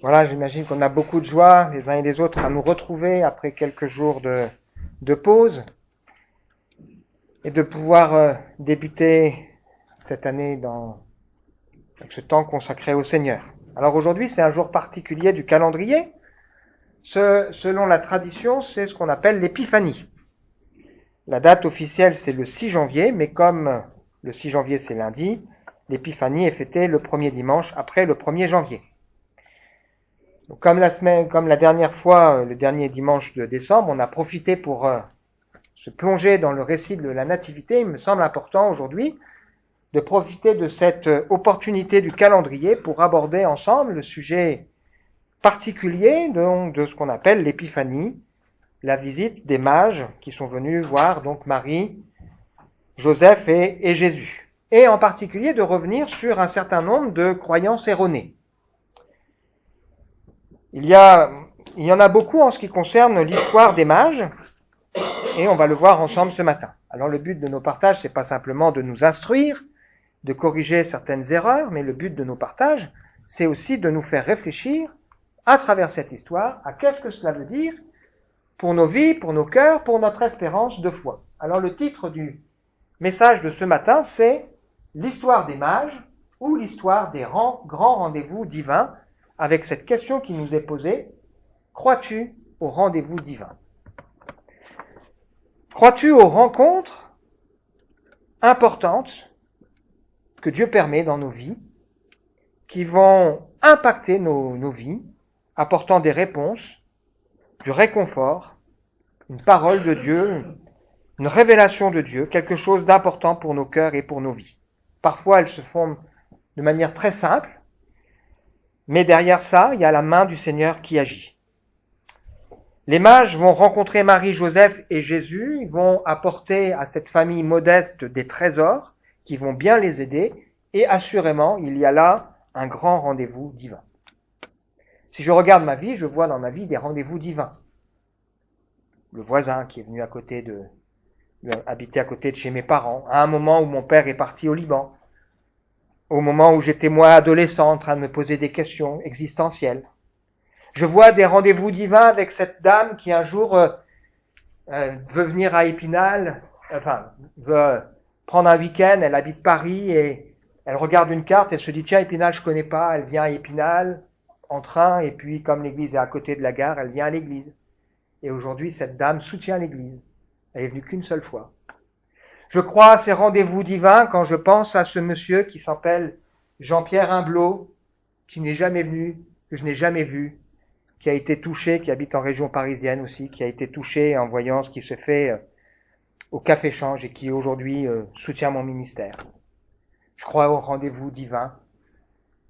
Voilà, j'imagine qu'on a beaucoup de joie, les uns et les autres, à nous retrouver après quelques jours de pause et de pouvoir débuter cette année avec ce temps consacré au Seigneur. Alors aujourd'hui, c'est un jour particulier du calendrier. Selon la tradition, c'est ce qu'on appelle l'épiphanie. La date officielle, c'est le 6 janvier, mais comme le 6 janvier, c'est lundi, l'épiphanie est fêtée le premier dimanche après le 1er janvier. Donc, comme la dernière fois, le dernier dimanche de décembre, on a profité pour se plonger dans le récit de la Nativité. Il me semble important aujourd'hui de profiter de cette opportunité du calendrier pour aborder ensemble le sujet particulier de ce qu'on appelle l'épiphanie, la visite des mages qui sont venus voir donc Marie, Joseph et Jésus. Et en particulier de revenir sur un certain nombre de croyances erronées. Il y en a beaucoup en ce qui concerne l'histoire des mages, et on va le voir ensemble ce matin. Alors le but de nos partages, c'est pas simplement de nous instruire, de corriger certaines erreurs, mais le but de nos partages, c'est aussi de nous faire réfléchir à travers cette histoire à qu'est-ce que cela veut dire pour nos vies, pour nos cœurs, pour notre espérance de foi. Alors le titre du message de ce matin, c'est l'histoire des mages ou l'histoire des grands rendez-vous divins, avec cette question qui nous est posée, crois-tu au rendez-vous divin? Crois-tu aux rencontres importantes que Dieu permet dans nos vies, qui vont impacter nos vies, apportant des réponses, du réconfort, une parole de Dieu, une révélation de Dieu, quelque chose d'important pour nos cœurs et pour nos vies. Parfois, elles se font de manière très simple, mais derrière ça, il y a la main du Seigneur qui agit. Les mages vont rencontrer Marie, Joseph et Jésus, ils vont apporter à cette famille modeste des trésors qui vont bien les aider, et assurément, il y a là un grand rendez-vous divin. Si je regarde ma vie, je vois dans ma vie des rendez-vous divins. Le voisin qui est venu habiter à côté de chez mes parents, à un moment où mon père est parti au Liban, au moment où j'étais moi adolescent en train de me poser des questions existentielles. Je vois des rendez-vous divins avec cette dame qui un jour veut venir à Épinal, veut prendre un week-end, elle habite Paris et elle regarde une carte et se dit tiens, Épinal je connais pas, elle vient à Épinal en train et puis comme l'église est à côté de la gare, elle vient à l'église. Et aujourd'hui, cette dame soutient l'église. Elle est venue qu'une seule fois. Je crois à ces rendez-vous divins quand je pense à ce monsieur qui s'appelle Jean-Pierre Humblot, qui n'est jamais venu, que je n'ai jamais vu, qui a été touché, qui habite en région parisienne aussi, qui a été touché en voyant ce qui se fait au Café Change et qui aujourd'hui soutient mon ministère. Je crois au rendez-vous divin.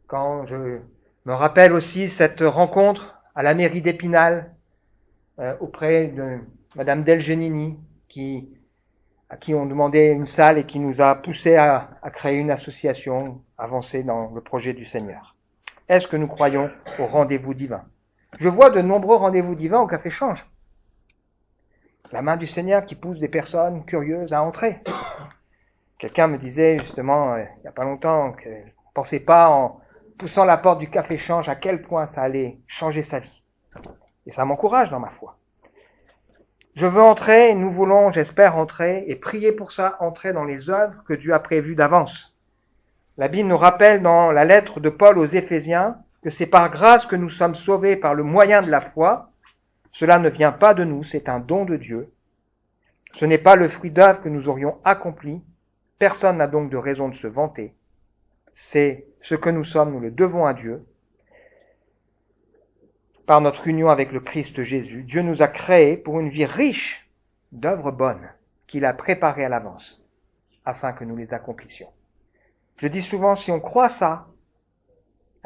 Quand je me rappelle aussi cette rencontre à la mairie d'Épinal auprès de Madame Delgenini, à qui on demandait une salle et qui nous a poussé à créer une association avancée dans le projet du Seigneur. Est-ce que nous croyons au rendez-vous divin? Je vois de nombreux rendez-vous divins au Café Change. La main du Seigneur qui pousse des personnes curieuses à entrer. Quelqu'un me disait justement, il n'y a pas longtemps, qu'il ne pensait pas en poussant la porte du Café Change à quel point ça allait changer sa vie. Et ça m'encourage dans ma foi. Je veux entrer, nous voulons, j'espère, entrer, et prier pour ça, entrer dans les œuvres que Dieu a prévues d'avance. La Bible nous rappelle dans la lettre de Paul aux Éphésiens que c'est par grâce que nous sommes sauvés par le moyen de la foi. Cela ne vient pas de nous, c'est un don de Dieu. Ce n'est pas le fruit d'œuvres que nous aurions accompli. Personne n'a donc de raison de se vanter. C'est ce que nous sommes, nous le devons à Dieu. Par notre union avec le Christ Jésus, Dieu nous a créés pour une vie riche d'œuvres bonnes qu'il a préparées à l'avance, afin que nous les accomplissions. Je dis souvent, si on croit ça,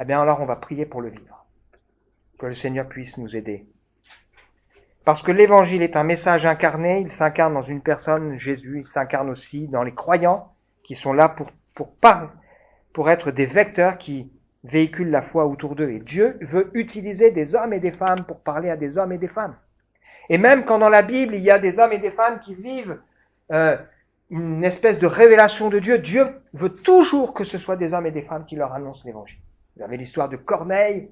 eh bien alors on va prier pour le vivre. Que le Seigneur puisse nous aider. Parce que l'Évangile est un message incarné, il s'incarne dans une personne, Jésus, il s'incarne aussi dans les croyants qui sont là pour être des vecteurs qui véhiculent la foi autour d'eux. Et Dieu veut utiliser des hommes et des femmes pour parler à des hommes et des femmes. Et même quand dans la Bible, il y a des hommes et des femmes qui vivent une espèce de révélation de Dieu, Dieu veut toujours que ce soit des hommes et des femmes qui leur annoncent l'Évangile. Vous avez l'histoire de Corneille,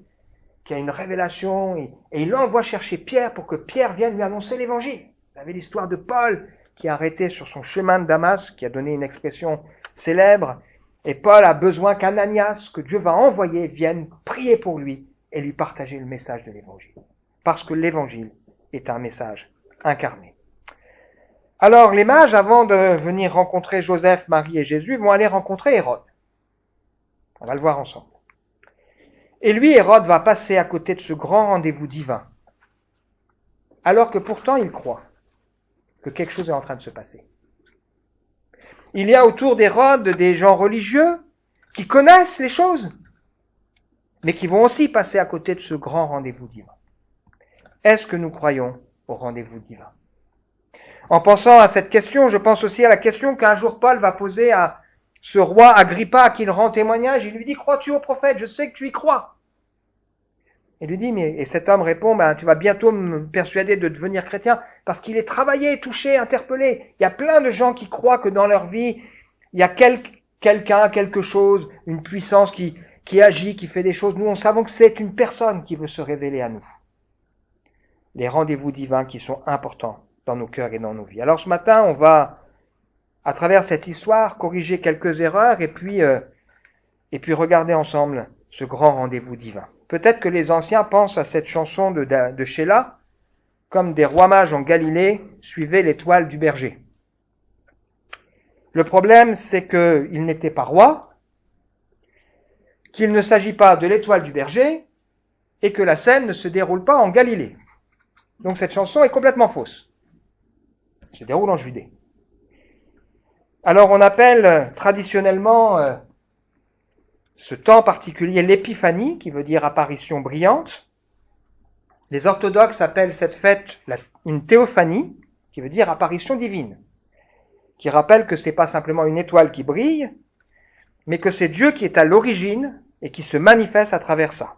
qui a une révélation, et il l'envoie chercher Pierre pour que Pierre vienne lui annoncer l'évangile. Vous avez l'histoire de Paul qui est arrêté sur son chemin de Damas, qui a donné une expression célèbre, et Paul a besoin qu'Ananias, que Dieu va envoyer, vienne prier pour lui et lui partager le message de l'évangile. Parce que l'évangile est un message incarné. Alors les mages, avant de venir rencontrer Joseph, Marie et Jésus, vont aller rencontrer Hérode. On va le voir ensemble. Et lui, Hérode, va passer à côté de ce grand rendez-vous divin, alors que pourtant il croit que quelque chose est en train de se passer. Il y a autour d'Hérode des gens religieux qui connaissent les choses, mais qui vont aussi passer à côté de ce grand rendez-vous divin. Est-ce que nous croyons au rendez-vous divin? En pensant à cette question, je pense aussi à la question qu'un jour Paul va poser à ce roi Agrippa à qui il rend témoignage. Il lui dit, crois-tu au prophète? Je sais que tu y crois. Il lui dit, et cet homme répond, tu vas bientôt me persuader de devenir chrétien, parce qu'il est travaillé, touché, interpellé. Il y a plein de gens qui croient que dans leur vie, il y a quelqu'un, quelque chose, une puissance qui agit, qui fait des choses. Nous, on savons que c'est une personne qui veut se révéler à nous. Les rendez-vous divins qui sont importants dans nos cœurs et dans nos vies. Alors ce matin, on va, à travers cette histoire, corriger quelques erreurs et puis regarder ensemble ce grand rendez-vous divin. Peut-être que les anciens pensent à cette chanson de Sheila, comme des rois mages en Galilée suivaient l'étoile du berger. Le problème, c'est qu'ils n'étaient pas rois, qu'il ne s'agit pas de l'étoile du berger, et que la scène ne se déroule pas en Galilée. Donc cette chanson est complètement fausse. Elle se déroule en Judée. Alors on appelle traditionnellement ce temps particulier l'épiphanie, qui veut dire apparition brillante. Les orthodoxes appellent cette fête une théophanie, qui veut dire apparition divine, qui rappelle que c'est pas simplement une étoile qui brille, mais que c'est Dieu qui est à l'origine et qui se manifeste à travers ça.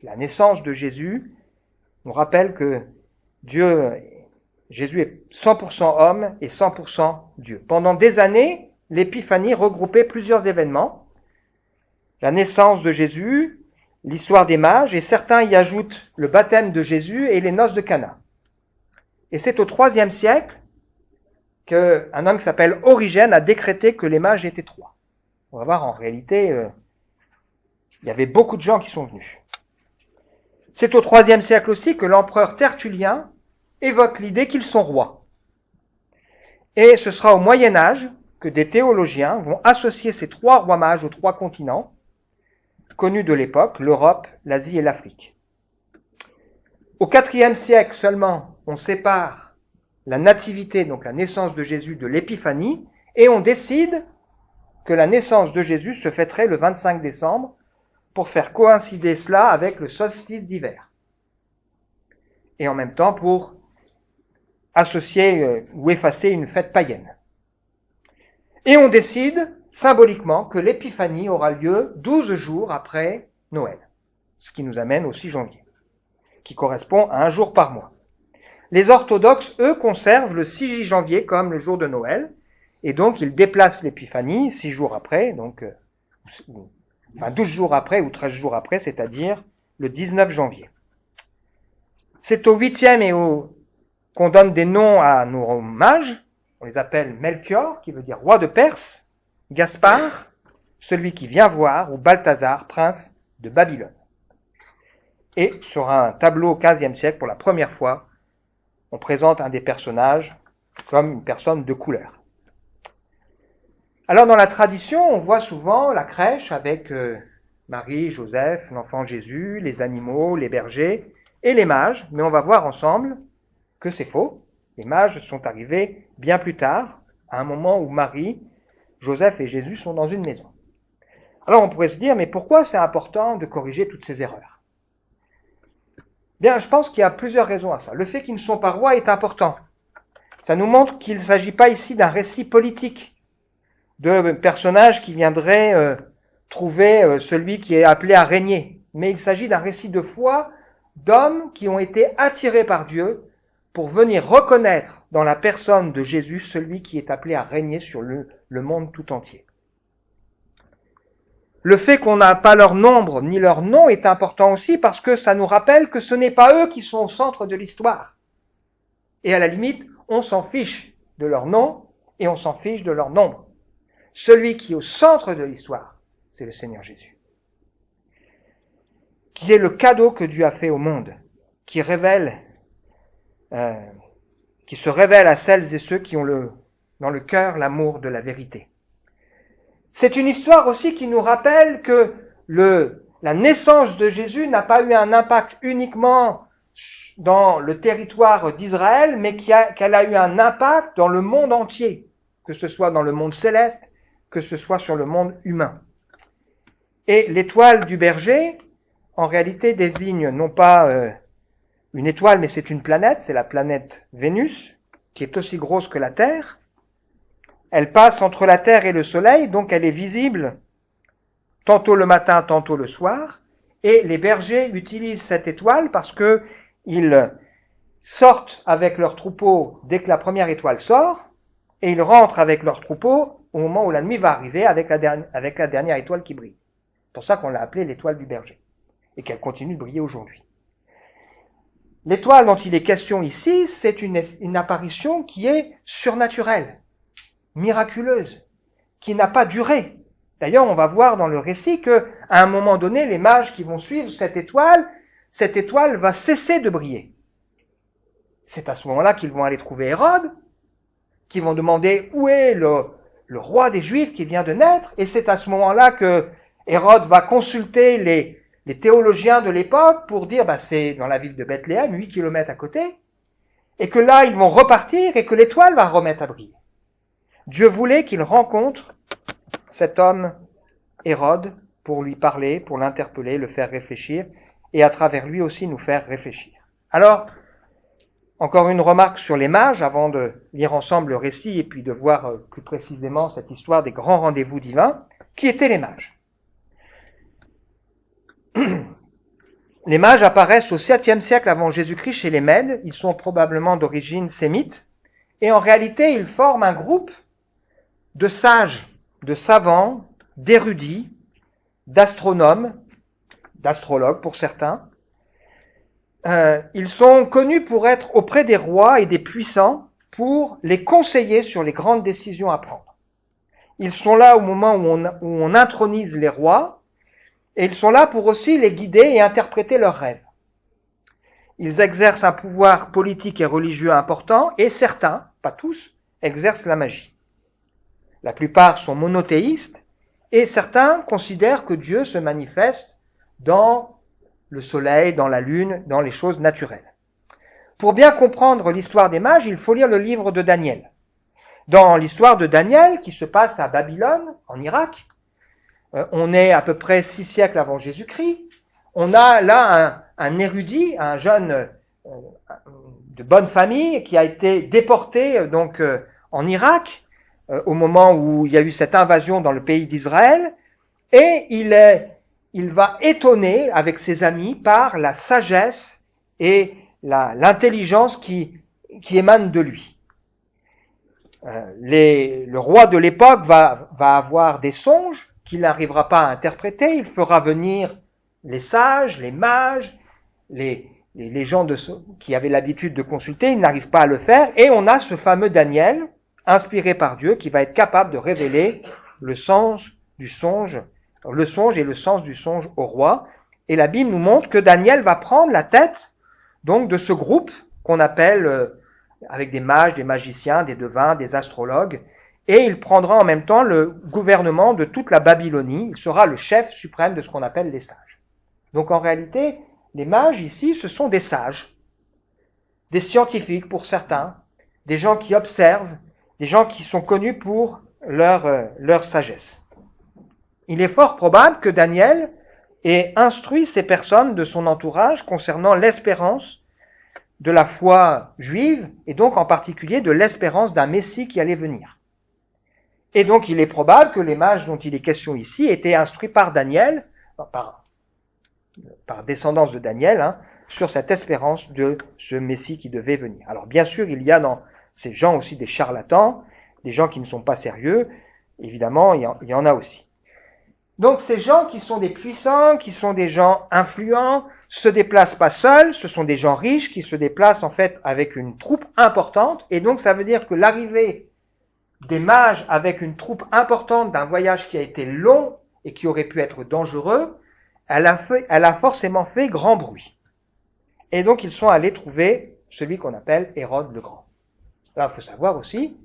La naissance de Jésus nous rappelle que Jésus est 100% homme et 100% Dieu. Pendant des années, l'épiphanie regroupait plusieurs événements. La naissance de Jésus, l'histoire des mages, et certains y ajoutent le baptême de Jésus et les noces de Cana. Et c'est au IIIe siècle qu'un homme qui s'appelle Origène a décrété que les mages étaient 3. On va voir, en réalité, il y avait beaucoup de gens qui sont venus. C'est au IIIe siècle aussi que l'empereur Tertullien évoque l'idée qu'ils sont rois. Et ce sera au Moyen Âge que des théologiens vont associer ces 3 rois mages aux 3 continents connus de l'époque, l'Europe, l'Asie et l'Afrique. Au IVe siècle seulement, on sépare la nativité, donc la naissance de Jésus, de l'épiphanie, et on décide que la naissance de Jésus se fêterait le 25 décembre pour faire coïncider cela avec le solstice d'hiver. Et en même temps pour associer ou effacer une fête païenne. Et on décide symboliquement que l'épiphanie aura lieu 12 jours après Noël, ce qui nous amène au 6 janvier, qui correspond à un jour par mois. Les orthodoxes, eux, conservent le 6 janvier comme le jour de Noël, et donc ils déplacent l'épiphanie 6 jours après, donc 12 jours après ou 13 jours après, c'est-à-dire le 19 janvier. C'est au 8e qu'on donne des noms à nos mages. On les appelle Melchior, qui veut dire roi de Perse, Gaspard, celui qui vient voir, ou Balthazar, prince de Babylone. Et sur un tableau au XVe siècle, pour la première fois, on présente un des personnages comme une personne de couleur. Alors dans la tradition, on voit souvent la crèche avec Marie, Joseph, l'enfant Jésus, les animaux, les bergers et les mages, mais on va voir ensemble que c'est faux. Les mages sont arrivés bien plus tard, à un moment où Marie, Joseph et Jésus sont dans une maison. Alors on pourrait se dire, mais pourquoi c'est important de corriger toutes ces erreurs? Bien, je pense qu'il y a plusieurs raisons à ça. Le fait qu'ils ne sont pas rois est important. Ça nous montre qu'il ne s'agit pas ici d'un récit politique, de personnages qui viendraient trouver celui qui est appelé à régner. Mais il s'agit d'un récit de foi d'hommes qui ont été attirés par Dieu pour venir reconnaître dans la personne de Jésus celui qui est appelé à régner sur le monde tout entier. Le fait qu'on n'a pas leur nombre ni leur nom est important aussi parce que ça nous rappelle que ce n'est pas eux qui sont au centre de l'histoire. Et à la limite, on s'en fiche de leur nom et on s'en fiche de leur nombre. Celui qui est au centre de l'histoire, c'est le Seigneur Jésus, qui est le cadeau que Dieu a fait au monde, qui se révèle à celles et ceux qui ont dans le cœur l'amour de la vérité. C'est une histoire aussi qui nous rappelle que la naissance de Jésus n'a pas eu un impact uniquement dans le territoire d'Israël, mais qu'elle a eu un impact dans le monde entier, que ce soit dans le monde céleste, que ce soit sur le monde humain. Et l'étoile du berger, en réalité, désigne non pas une étoile, mais c'est une planète, c'est la planète Vénus, qui est aussi grosse que la Terre. Elle passe entre la Terre et le Soleil, donc elle est visible tantôt le matin, tantôt le soir. Et les bergers utilisent cette étoile parce que ils sortent avec leur troupeau dès que la première étoile sort, et ils rentrent avec leur troupeau au moment où la nuit va arriver avec la dernière étoile qui brille. C'est pour ça qu'on l'a appelée l'étoile du berger, et qu'elle continue de briller aujourd'hui. L'étoile dont il est question ici, c'est une apparition qui est surnaturelle, miraculeuse, qui n'a pas duré. D'ailleurs, on va voir dans le récit que, à un moment donné, les mages qui vont suivre cette étoile va cesser de briller. C'est à ce moment-là qu'ils vont aller trouver Hérode, qui vont demander où est le roi des Juifs qui vient de naître, et c'est à ce moment-là que Hérode va consulter les théologiens de l'époque pour dire, c'est dans la ville de Bethléem, 8 kilomètres à côté, et que là, ils vont repartir et que l'étoile va remettre à briller. Dieu voulait qu'il rencontre cet homme, Hérode, pour lui parler, pour l'interpeller, le faire réfléchir, et à travers lui aussi nous faire réfléchir. Alors, encore une remarque sur les mages, avant de lire ensemble le récit et puis de voir plus précisément cette histoire des grands rendez-vous divins. Qui étaient les mages ? Les mages apparaissent au 7e siècle avant Jésus-Christ chez les Mèdes. Ils sont probablement d'origine sémite. Et en réalité, ils forment un groupe de sages, de savants, d'érudits, d'astronomes, d'astrologues pour certains. Ils sont connus pour être auprès des rois et des puissants pour les conseiller sur les grandes décisions à prendre. Ils sont là au moment où on intronise les rois, et ils sont là pour aussi les guider et interpréter leurs rêves. Ils exercent un pouvoir politique et religieux important, et certains, pas tous, exercent la magie. La plupart sont monothéistes, et certains considèrent que Dieu se manifeste dans le soleil, dans la lune, dans les choses naturelles. Pour bien comprendre l'histoire des mages, il faut lire le livre de Daniel. Dans l'histoire de Daniel, qui se passe à Babylone, en Irak, on est à peu près 6 siècles avant Jésus-Christ, on a là un érudit, un jeune de bonne famille, qui a été déporté en Irak, au moment où il y a eu cette invasion dans le pays d'Israël, et il va étonner avec ses amis par la sagesse et l'intelligence qui émane de lui. Le roi de l'époque va avoir des songes qu'il n'arrivera pas à interpréter. Il fera venir les sages, les mages, les gens qui avaient l'habitude de consulter. Il n'arrive pas à le faire. Et on a ce fameux Daniel, inspiré par Dieu, qui va être capable de révéler le songe et le sens du songe au roi. Et la Bible nous montre que Daniel va prendre la tête donc de ce groupe qu'on appelle avec des mages, des magiciens, des devins, des astrologues, et il prendra en même temps le gouvernement de toute la Babylonie. Il sera le chef suprême de ce qu'on appelle les sages. Donc en réalité, les mages ici, ce sont des sages, des scientifiques pour certains, des gens qui observent, des gens qui sont connus pour leur sagesse. Il est fort probable que Daniel ait instruit ces personnes de son entourage concernant l'espérance de la foi juive, et donc en particulier de l'espérance d'un Messie qui allait venir. Et donc il est probable que les mages dont il est question ici étaient instruits par Daniel, par descendance de Daniel, sur cette espérance de ce Messie qui devait venir. Alors bien sûr, il y a dans ces gens aussi des charlatans, des gens qui ne sont pas sérieux, évidemment, il y en a aussi. Donc ces gens qui sont des puissants, qui sont des gens influents, se déplacent pas seuls, ce sont des gens riches qui se déplacent en fait avec une troupe importante, et donc ça veut dire que l'arrivée des mages avec une troupe importante d'un voyage qui a été long et qui aurait pu être dangereux, elle a forcément fait grand bruit. Et donc ils sont allés trouver celui qu'on appelle Hérode le Grand. Alors il faut savoir aussi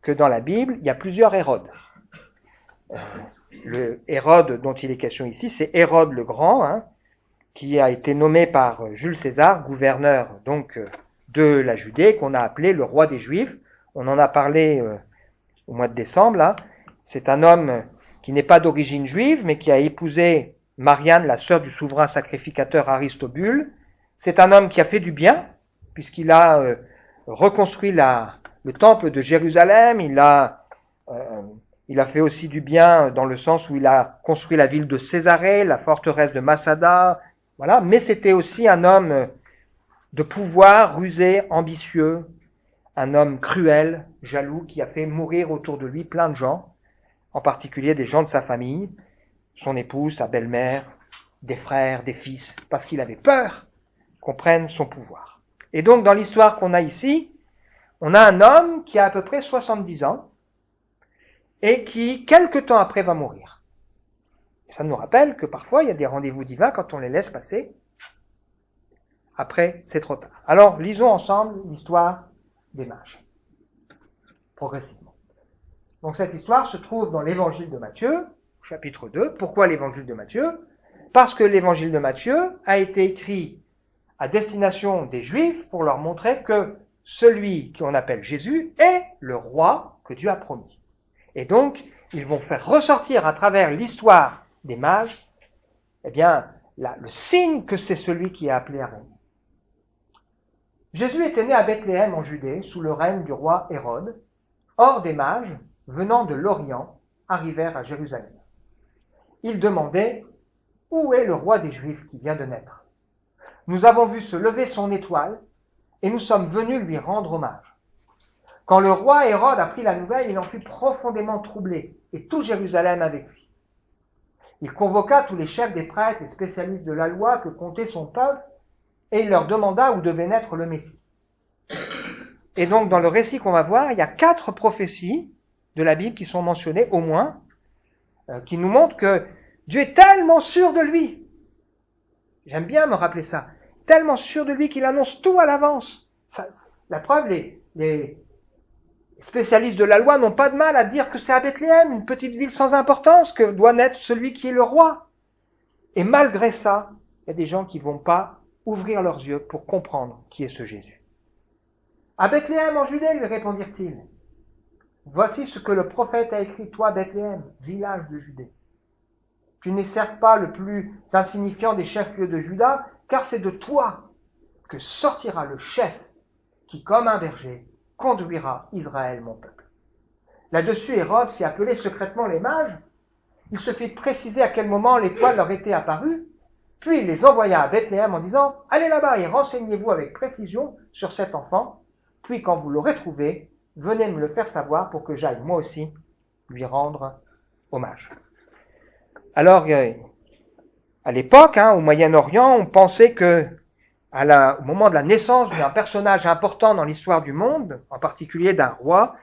que dans la Bible, il y a plusieurs Hérodes. Le Hérode dont il est question ici, c'est Hérode le Grand, qui a été nommé par Jules César, gouverneur donc de la Judée, qu'on a appelé le roi des Juifs. On en a parlé au mois de décembre, là. C'est un homme qui n'est pas d'origine juive, mais qui a épousé Marianne, la sœur du souverain sacrificateur Aristobule. C'est un homme qui a fait du bien, puisqu'il a reconstruit le temple de Jérusalem, il a fait aussi du bien dans le sens où il a construit la ville de Césarée, la forteresse de Massada, voilà. Mais c'était aussi un homme de pouvoir, rusé, ambitieux, un homme cruel, jaloux, qui a fait mourir autour de lui plein de gens, en particulier des gens de sa famille, son épouse, sa belle-mère, des frères, des fils, parce qu'il avait peur qu'on prenne son pouvoir. Et donc, dans l'histoire qu'on a ici, on a un homme qui a à peu près 70 ans et qui, quelque temps après, va mourir. Et ça nous rappelle que parfois, il y a des rendez-vous divins quand on les laisse passer. Après, c'est trop tard. Alors, lisons ensemble l'histoire des mages, progressivement. Donc, cette histoire se trouve dans l'évangile de Matthieu, chapitre 2. Pourquoi l'évangile de Matthieu ? Parce que l'évangile de Matthieu a été écrit à destination des Juifs pour leur montrer que celui qu'on appelle Jésus est le roi que Dieu a promis. Et donc, ils vont faire ressortir à travers l'histoire des mages, eh bien, le signe que c'est celui qui est appelé à régner. Jésus était né à Bethléem en Judée, sous le règne du roi Hérode. Or, des mages, venant de l'Orient, arrivèrent à Jérusalem. Ils demandaient « Où est le roi des Juifs qui vient de naître ? Nous avons vu se lever son étoile, et nous sommes venus lui rendre hommage. » Quand le roi Hérode apprit la nouvelle, il en fut profondément troublé, et tout Jérusalem avec lui. Il convoqua tous les chefs des prêtres et spécialistes de la loi que comptait son peuple, et il leur demanda où devait naître le Messie. Et donc, dans le récit qu'on va voir, il y a 4 prophéties de la Bible qui sont mentionnées, au moins, qui nous montrent que Dieu est tellement sûr de lui. J'aime bien me rappeler ça. Tellement sûr de lui qu'il annonce tout à l'avance. La preuve, les spécialistes de la loi n'ont pas de mal à dire que c'est à Bethléem, une petite ville sans importance, que doit naître celui qui est le roi. Et malgré ça, il y a des gens qui ne vont pas ouvrir leurs yeux pour comprendre qui est ce Jésus. À Bethléem en Judée, lui répondirent-ils, voici ce que le prophète a écrit, toi Bethléem, village de Judée. Tu n'es certes pas le plus insignifiant des chefs-lieux de Juda, car c'est de toi que sortira le chef qui, comme un berger, conduira Israël, mon peuple. Là-dessus, Hérode fit appeler secrètement les mages. Il se fit préciser à quel moment l'étoile leur était apparue, puis il les envoya à Bethléem en disant « Allez là-bas et renseignez-vous avec précision sur cet enfant, puis quand vous l'aurez trouvé, venez me le faire savoir pour que j'aille moi aussi lui rendre hommage. » Alors, à l'époque, au Moyen-Orient, on pensait que au moment de la naissance d'un personnage important dans l'histoire du monde, en particulier d'un roi,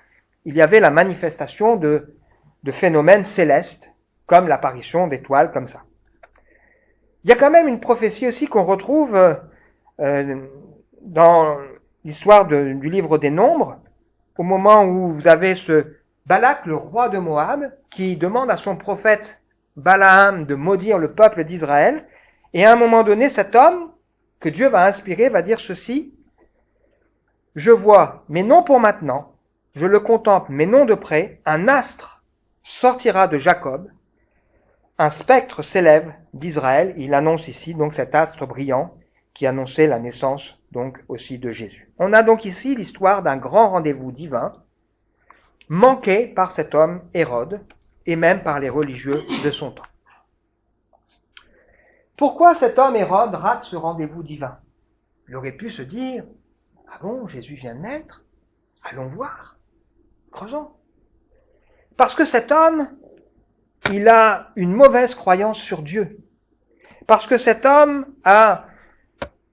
il y avait la manifestation de phénomènes célestes, comme l'apparition d'étoiles comme ça. Il y a quand même une prophétie aussi qu'on retrouve dans l'histoire du livre des Nombres, au moment où vous avez ce Balak, le roi de Moab, qui demande à son prophète Balaam de maudire le peuple d'Israël, et à un moment donné, cet homme que Dieu va inspirer va dire ceci, « Je vois, mais non pour maintenant, je le contemple, mais non de près, un astre sortira de Jacob, un spectre s'élève d'Israël. » Il annonce ici donc cet astre brillant qui annonçait la naissance donc aussi de Jésus. On a donc ici l'histoire d'un grand rendez-vous divin manqué par cet homme Hérode et même par les religieux de son temps. Pourquoi cet homme Hérode rate ce rendez-vous divin ? Il aurait pu se dire « Ah bon, Jésus vient de naître ? Allons voir, creusons. » Parce que cet homme il a une mauvaise croyance sur Dieu. Parce que cet homme a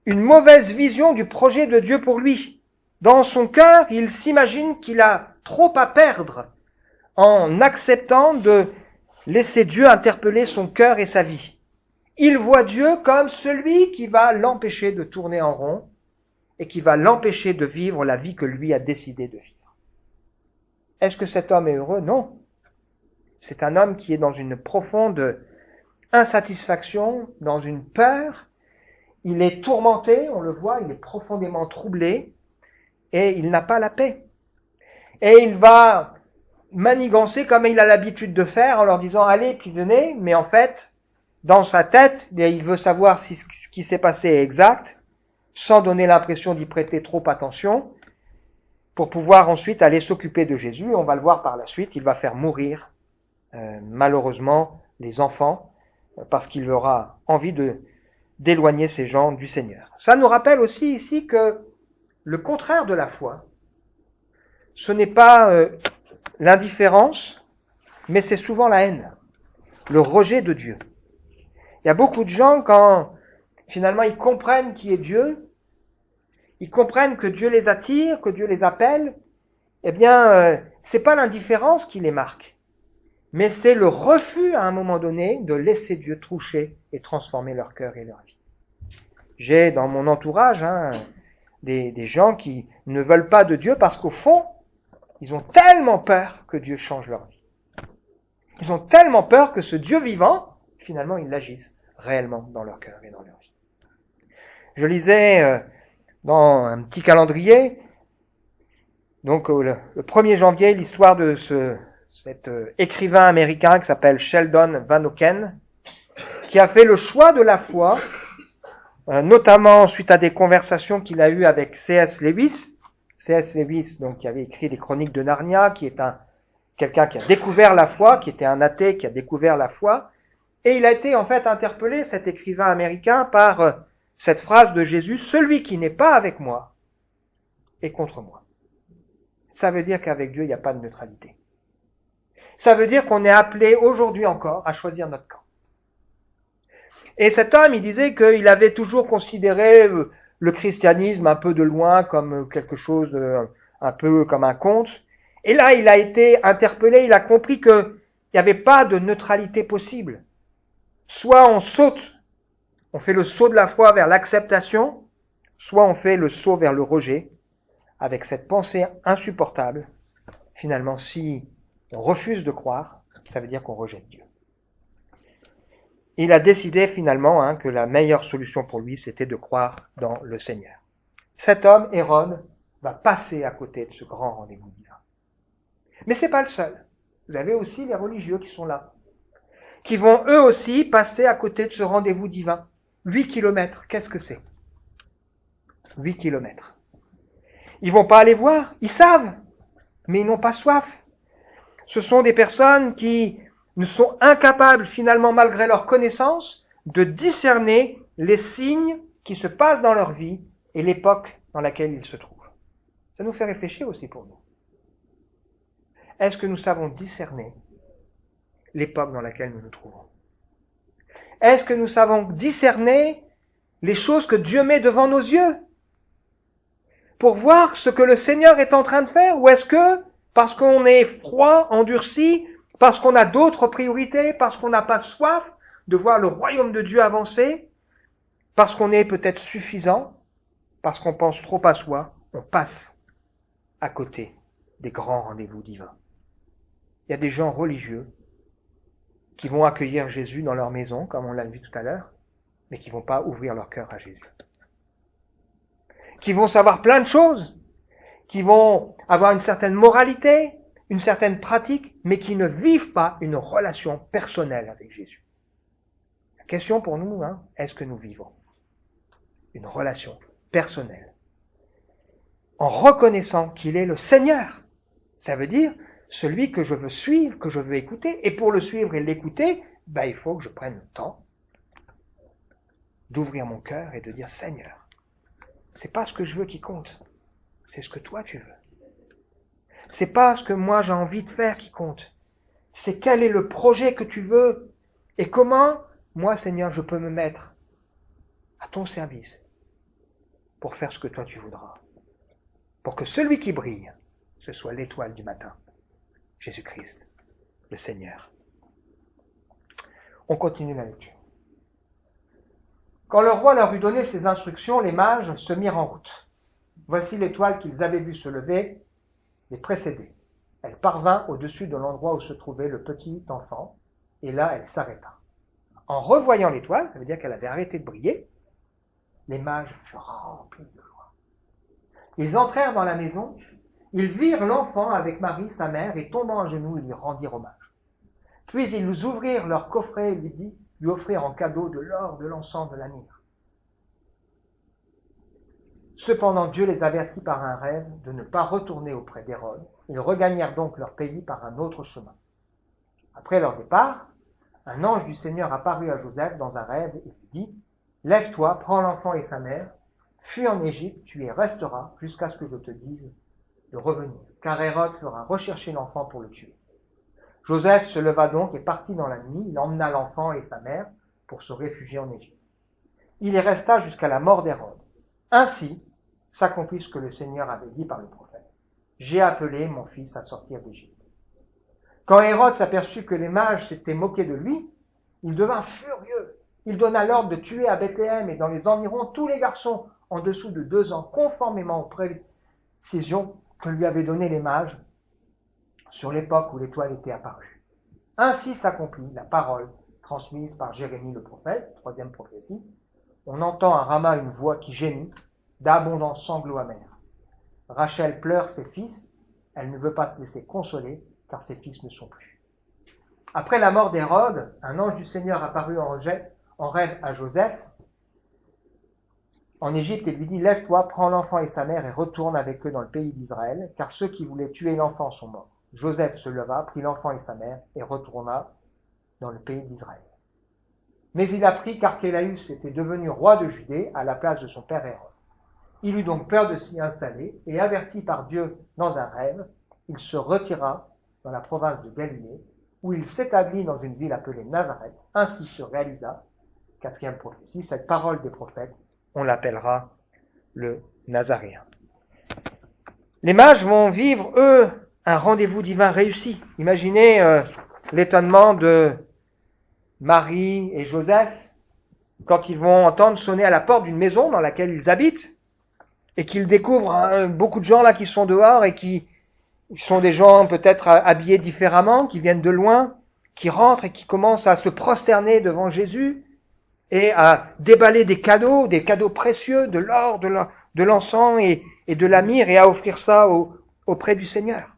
une mauvaise vision du projet de Dieu pour lui. Dans son cœur, il s'imagine qu'il a trop à perdre en acceptant de laisser Dieu interpeller son cœur et sa vie. Il voit Dieu comme celui qui va l'empêcher de tourner en rond et qui va l'empêcher de vivre la vie que lui a décidé de vivre. Est-ce que cet homme est heureux? Non. C'est un homme qui est dans une profonde insatisfaction, dans une peur. Il est tourmenté, on le voit, il est profondément troublé et il n'a pas la paix. Et il va manigancer comme il a l'habitude de faire en leur disant « Allez, puis venez », mais en fait, dans sa tête, il veut savoir si ce qui s'est passé est exact, sans donner l'impression d'y prêter trop attention, pour pouvoir ensuite aller s'occuper de Jésus. On va le voir par la suite, il va faire mourir malheureusement les enfants, parce qu'il aura envie d'éloigner ces gens du Seigneur. Ça nous rappelle aussi ici que le contraire de la foi, ce n'est pas l'indifférence, mais c'est souvent la haine, le rejet de Dieu. Il y a beaucoup de gens, quand finalement ils comprennent qui est Dieu, ils comprennent que Dieu les attire, que Dieu les appelle, eh bien, c'est pas l'indifférence qui les marque, mais c'est le refus à un moment donné de laisser Dieu toucher et transformer leur cœur et leur vie. J'ai dans mon entourage des gens qui ne veulent pas de Dieu parce qu'au fond, ils ont tellement peur que Dieu change leur vie. Ils ont tellement peur que ce Dieu vivant, finalement, il agisse réellement dans leur cœur et dans leur vie. Je lisais dans un petit calendrier, donc le 1er janvier, l'histoire de cet écrivain américain qui s'appelle Sheldon Vanauken, qui a fait le choix de la foi, notamment suite à des conversations qu'il a eues avec C.S. Lewis. C.S. Lewis, donc, qui avait écrit les Chroniques de Narnia, qui est quelqu'un qui a découvert la foi, qui était un athée, qui a découvert la foi. Et il a été en fait interpellé, cet écrivain américain, par cette phrase de Jésus, « Celui qui n'est pas avec moi est contre moi ». Ça veut dire qu'avec Dieu, il n'y a pas de neutralité. Ça veut dire qu'on est appelé aujourd'hui encore à choisir notre camp. Et cet homme, il disait qu'il avait toujours considéré le christianisme un peu de loin comme quelque chose, un peu comme un conte. Et là, il a été interpellé, il a compris qu'il n'y avait pas de neutralité possible. Soit on saute, on fait le saut de la foi vers l'acceptation, soit on fait le saut vers le rejet, avec cette pensée insupportable. Finalement, si on refuse de croire, ça veut dire qu'on rejette Dieu. Il a décidé finalement que la meilleure solution pour lui, c'était de croire dans le Seigneur. Cet homme, Hérode, va passer à côté de ce grand rendez-vous divin. Mais c'est pas le seul. Vous avez aussi les religieux qui sont là, qui vont eux aussi passer à côté de ce rendez-vous divin. 8 kilomètres, qu'est-ce que c'est? 8 kilomètres. Ils vont pas aller voir, ils savent, mais ils n'ont pas soif. Ce sont des personnes qui ne sont incapables, finalement, malgré leur connaissance, de discerner les signes qui se passent dans leur vie et l'époque dans laquelle ils se trouvent. Ça nous fait réfléchir aussi pour nous. Est-ce que nous savons discerner l'époque dans laquelle nous nous trouvons? Est-ce que nous savons discerner les choses que Dieu met devant nos yeux pour voir ce que le Seigneur est en train de faire? Ou est-ce que, parce qu'on est froid, endurci, parce qu'on a d'autres priorités, parce qu'on n'a pas soif de voir le royaume de Dieu avancer, parce qu'on est peut-être suffisant, parce qu'on pense trop à soi, on passe à côté des grands rendez-vous divins. Il y a des gens religieux qui vont accueillir Jésus dans leur maison, comme on l'a vu tout à l'heure, mais qui vont pas ouvrir leur cœur à Jésus. Qui vont savoir plein de choses, qui vont avoir une certaine moralité, une certaine pratique, mais qui ne vivent pas une relation personnelle avec Jésus. La question pour nous, est-ce que nous vivons une relation personnelle en reconnaissant qu'il est le Seigneur? Ça veut dire celui que je veux suivre, que je veux écouter, et pour le suivre et l'écouter, il faut que je prenne le temps d'ouvrir mon cœur et de dire Seigneur, c'est pas ce que je veux qui compte, c'est ce que toi tu veux. C'est pas ce que moi j'ai envie de faire qui compte, C'est quel est le projet que tu veux et comment, moi Seigneur, je peux me mettre à ton service pour faire ce que toi tu voudras. Pour que celui qui brille, ce soit l'étoile du matin, Jésus-Christ, le Seigneur. On continue la lecture. Quand le roi leur eut donné ses instructions, les mages se mirent en route. Voici l'étoile qu'ils avaient vue se lever les précédait. Elle parvint au-dessus de l'endroit où se trouvait le petit enfant, et là elle s'arrêta. En revoyant l'étoile, ça veut dire qu'elle avait arrêté de briller, les mages furent remplis de joie. Ils entrèrent dans la maison, ils virent l'enfant avec Marie, sa mère, et tombant à genoux, ils lui rendirent hommage. Puis ils nous ouvrirent leur coffret et lui offrirent en cadeau de l'or, de l'encens, de la myrrhe. Cependant, Dieu les avertit par un rêve de ne pas retourner auprès d'Hérode. Ils regagnèrent donc leur pays par un autre chemin. Après leur départ, un ange du Seigneur apparut à Joseph dans un rêve et lui dit « Lève-toi, prends l'enfant et sa mère, fuis en Égypte, tu y resteras jusqu'à ce que je te dise de revenir, car Hérode fera rechercher l'enfant pour le tuer. » Joseph se leva donc et partit dans la nuit. Il emmena l'enfant et sa mère pour se réfugier en Égypte. Il y resta jusqu'à la mort d'Hérode. Ainsi s'accomplit ce que le Seigneur avait dit par le prophète. « J'ai appelé mon fils à sortir d'Égypte. » Quand Hérode s'aperçut que les mages s'étaient moqués de lui, il devint furieux. Il donna l'ordre de tuer à Bethléem et dans les environs tous les garçons en dessous de 2 ans, conformément aux précisions que lui avaient données les mages sur l'époque où l'étoile était apparue. Ainsi s'accomplit la parole transmise par Jérémie le prophète, 3e prophétie. On entend à Rama une voix qui gémit, d'abondants sanglots amers. Rachel pleure ses fils, elle ne veut pas se laisser consoler, car ses fils ne sont plus. Après la mort d'Hérode, un ange du Seigneur apparut en rêve à Joseph en Égypte et lui dit « Lève-toi, prends l'enfant et sa mère et retourne avec eux dans le pays d'Israël, car ceux qui voulaient tuer l'enfant sont morts. » Joseph se leva, prit l'enfant et sa mère et retourna dans le pays d'Israël. Mais il apprit qu'Archélaüs était devenu roi de Judée à la place de son père Hérode. Il eut donc peur de s'y installer et averti par Dieu dans un rêve, il se retira dans la province de Galilée, où il s'établit dans une ville appelée Nazareth. Ainsi se réalisa, 4e prophétie, cette parole des prophètes, on l'appellera le Nazaréen. Les mages vont vivre, eux, un rendez-vous divin réussi. Imaginez l'étonnement de Marie et Joseph quand ils vont entendre sonner à la porte d'une maison dans laquelle ils habitent et qu'ils découvrent beaucoup de gens là qui sont dehors et qui sont des gens peut-être habillés différemment, qui viennent de loin, qui rentrent et qui commencent à se prosterner devant Jésus et à déballer des cadeaux précieux, de l'or, de l'encens et de la myrrhe et à offrir ça auprès du Seigneur.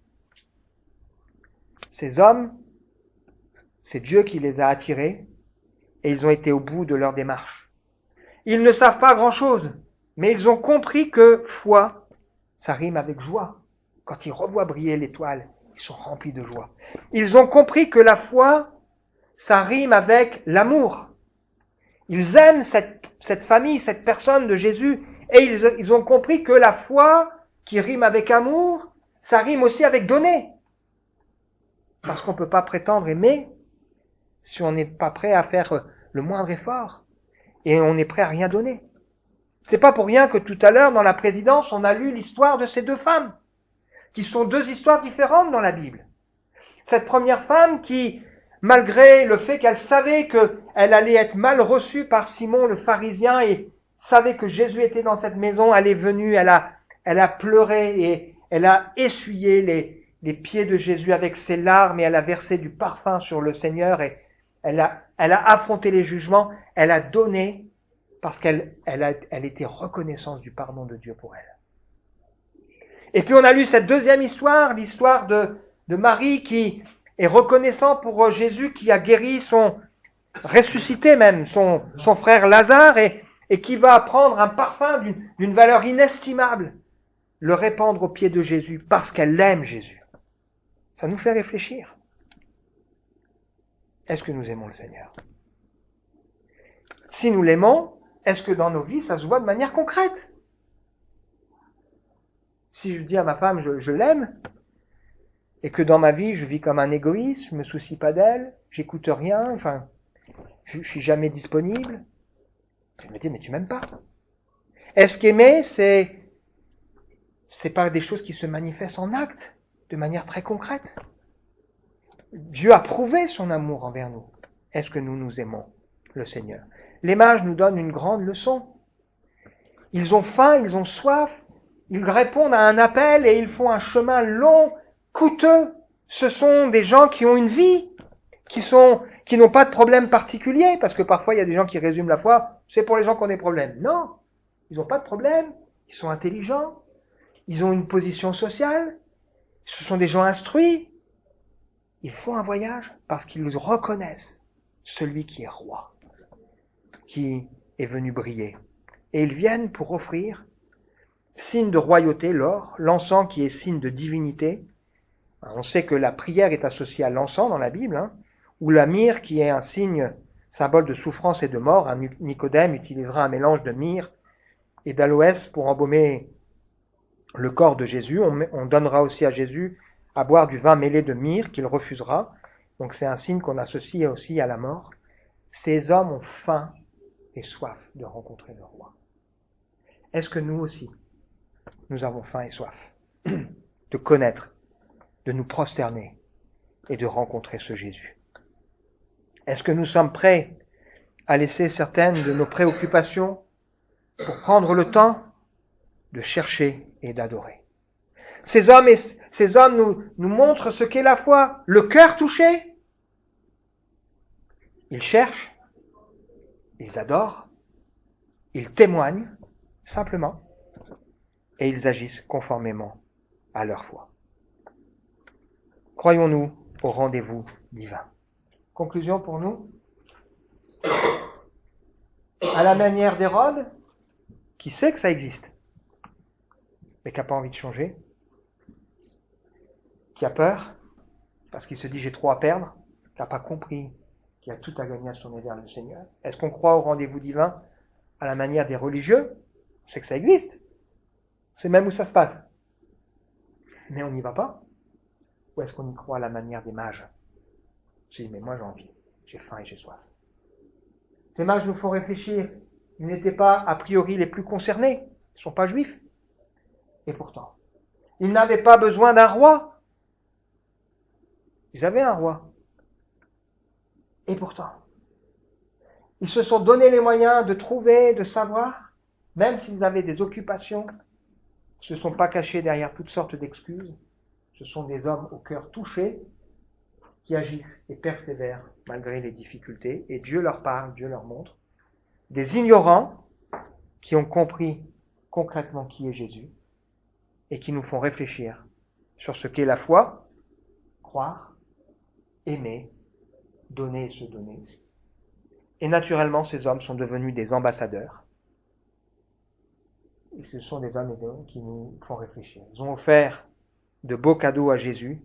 Ces hommes, c'est Dieu qui les a attirés et ils ont été au bout de leur démarche. Ils ne savent pas grand-chose, mais ils ont compris que foi, ça rime avec joie. Quand ils revoient briller l'étoile, ils sont remplis de joie. Ils ont compris que la foi, ça rime avec l'amour. Ils aiment cette famille, cette personne de Jésus, et ils ont compris que la foi, qui rime avec amour, ça rime aussi avec donner. Parce qu'on ne peut pas prétendre aimer si on n'est pas prêt à faire le moindre effort et on est prêt à rien donner. C'est pas pour rien que tout à l'heure, dans la présidence, on a lu l'histoire de ces 2 femmes, qui sont 2 histoires différentes dans la Bible. Cette première femme qui, malgré le fait qu'elle savait qu'elle allait être mal reçue par Simon le pharisien et savait que Jésus était dans cette maison, elle est venue, elle a pleuré et elle a essuyé les pieds de Jésus avec ses larmes et elle a versé du parfum sur le Seigneur et elle a affronté les jugements, elle a donné parce qu'elle était reconnaissance du pardon de Dieu pour elle. Et puis on a lu cette deuxième histoire, l'histoire de Marie qui est reconnaissant pour Jésus qui a guéri ressuscité même, son frère Lazare et qui va prendre un parfum d'une valeur inestimable, le répandre aux pieds de Jésus parce qu'elle aime Jésus. Ça nous fait réfléchir. Est-ce que nous aimons le Seigneur? Si nous l'aimons, est-ce que dans nos vies, ça se voit de manière concrète? Si je dis à ma femme, je l'aime, et que dans ma vie, je vis comme un égoïste, je me soucie pas d'elle, j'écoute rien, enfin, je suis jamais disponible. Je me dis, mais tu m'aimes pas. Est-ce qu'aimer, c'est pas des choses qui se manifestent en actes, de manière très concrète? Dieu a prouvé son amour envers nous. Est-ce que nous nous aimons, le Seigneur? Les mages nous donnent une grande leçon. Ils ont faim, ils ont soif, ils répondent à un appel et ils font un chemin long, coûteux. Ce sont des gens qui ont une vie, qui n'ont pas de problème particulier, parce que parfois il y a des gens qui résument la foi, c'est pour les gens qui ont des problèmes. Non, ils n'ont pas de problème, ils sont intelligents, ils ont une position sociale, ce sont des gens instruits. Ils font un voyage parce qu'ils reconnaissent celui qui est roi, qui est venu briller. Et ils viennent pour offrir, signe de royauté, l'or, l'encens qui est signe de divinité. On sait que la prière est associée à l'encens dans la Bible, ou la myrrhe qui est un signe, symbole de souffrance et de mort. Nicodème utilisera un mélange de myrrhe et d'aloès pour embaumer le corps de Jésus. On donnera aussi à Jésus à boire du vin mêlé de myrrhe qu'il refusera. Donc c'est un signe qu'on associe aussi à la mort. Ces hommes ont faim et soif de rencontrer le roi. Est-ce que nous aussi, nous avons faim et soif de connaître, de nous prosterner et de rencontrer ce Jésus? Est-ce que nous sommes prêts à laisser certaines de nos préoccupations pour prendre le temps de chercher et d'adorer? Ces hommes nous montrent ce qu'est la foi, le cœur touché. Ils cherchent, ils adorent, ils témoignent simplement et ils agissent conformément à leur foi. Croyons-nous au rendez-vous divin? Conclusion pour nous. À la manière d'Hérode, qui sait que ça existe, mais qui n'a pas envie de changer, qui a peur, parce qu'il se dit j'ai trop à perdre, qui n'a pas compris qu'il a tout à gagner à se tourner vers le Seigneur. Est-ce qu'on croit au rendez-vous divin à la manière des religieux? On sait que ça existe. On sait même où ça se passe. Mais on n'y va pas. Ou est-ce qu'on y croit à la manière des mages? Je dis, mais moi j'ai envie, j'ai faim et j'ai soif. Ces mages nous font réfléchir. Ils n'étaient pas a priori les plus concernés. Ils ne sont pas juifs. Et pourtant, ils n'avaient pas besoin d'un roi. Ils avaient un roi. Et pourtant, ils se sont donné les moyens de trouver, de savoir, même s'ils avaient des occupations, ils ne se sont pas cachés derrière toutes sortes d'excuses. Ce sont des hommes au cœur touché qui agissent et persévèrent malgré les difficultés. Et Dieu leur parle, Dieu leur montre. Des ignorants qui ont compris concrètement qui est Jésus et qui nous font réfléchir sur ce qu'est la foi, croire, aimer, donner et se donner. Et naturellement, ces hommes sont devenus des ambassadeurs. Et ce sont des hommes et des hommes qui nous font réfléchir. Ils ont offert de beaux cadeaux à Jésus,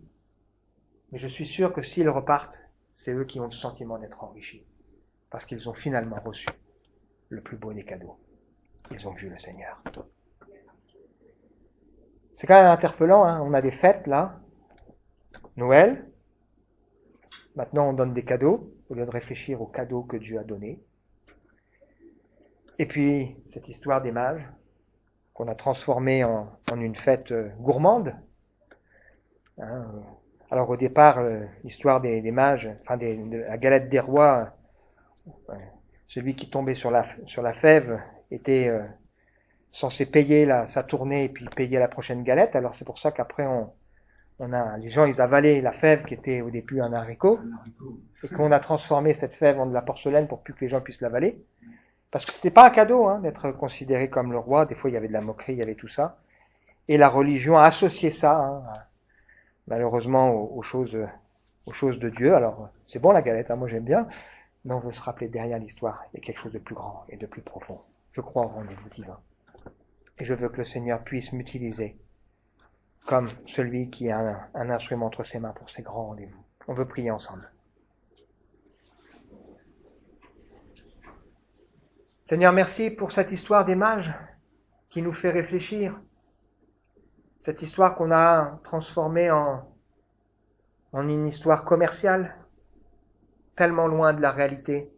mais je suis sûr que s'ils repartent, c'est eux qui ont le sentiment d'être enrichis, parce qu'ils ont finalement reçu le plus beau des cadeaux. Ils ont vu le Seigneur. C'est quand même interpellant, on a des fêtes là, Noël. Maintenant on donne des cadeaux, au lieu de réfléchir aux cadeaux que Dieu a donnés. Et puis cette histoire des mages, qu'on a transformée en une fête gourmande. Alors au départ, l'histoire des mages, de la galette des rois, celui qui tombait sur la fève était censé payer sa tournée et puis payer la prochaine galette. Alors c'est pour ça qu'après les gens ils avalaient la fève qui était au début un haricot et qu'on a transformé cette fève en de la porcelaine pour plus que les gens puissent l'avaler. Parce que c'était pas un cadeau d'être considéré comme le roi. Des fois il y avait de la moquerie, il y avait tout ça. Et la religion a associé ça malheureusement aux choses de Dieu. Alors c'est bon la galette, moi j'aime bien, mais on veut se rappeler derrière l'histoire, il y a quelque chose de plus grand et de plus profond. Je crois au rendez-vous divin. Et je veux que le Seigneur puisse m'utiliser comme celui qui a un instrument entre ses mains pour ces grands rendez-vous. On veut prier ensemble. Seigneur, merci pour cette histoire des mages qui nous fait réfléchir. Cette histoire qu'on a transformée en en une histoire commerciale, tellement loin de la réalité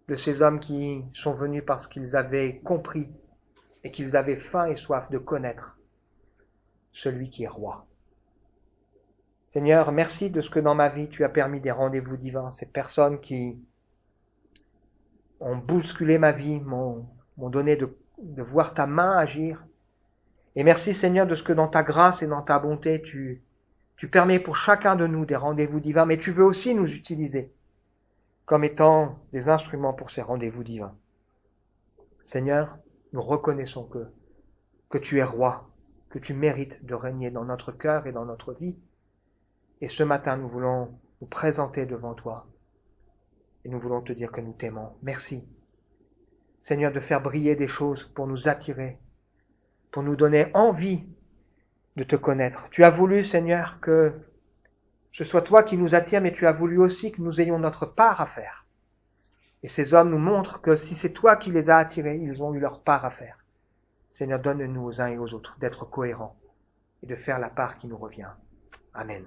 de ces hommes qui sont venus parce qu'ils avaient compris et qu'ils avaient faim et soif de connaître celui qui est roi. Seigneur, merci de ce que dans ma vie tu as permis des rendez-vous divins, ces personnes qui ont bousculé ma vie, m'ont donné de voir ta main agir. Et merci Seigneur de ce que dans ta grâce et dans ta bonté, tu permets pour chacun de nous des rendez-vous divins, mais tu veux aussi nous utiliser comme étant des instruments pour ces rendez-vous divins. Seigneur, nous reconnaissons que tu es roi, que tu mérites de régner dans notre cœur et dans notre vie. Et ce matin, nous voulons nous présenter devant toi et nous voulons te dire que nous t'aimons. Merci, Seigneur, de faire briller des choses pour nous attirer, pour nous donner envie de te connaître. Tu as voulu, Seigneur, que ce soit toi qui nous attire, mais tu as voulu aussi que nous ayons notre part à faire. Et ces hommes nous montrent que si c'est toi qui les as attirés, ils ont eu leur part à faire. Seigneur, donne-nous aux uns et aux autres d'être cohérents et de faire la part qui nous revient. Amen.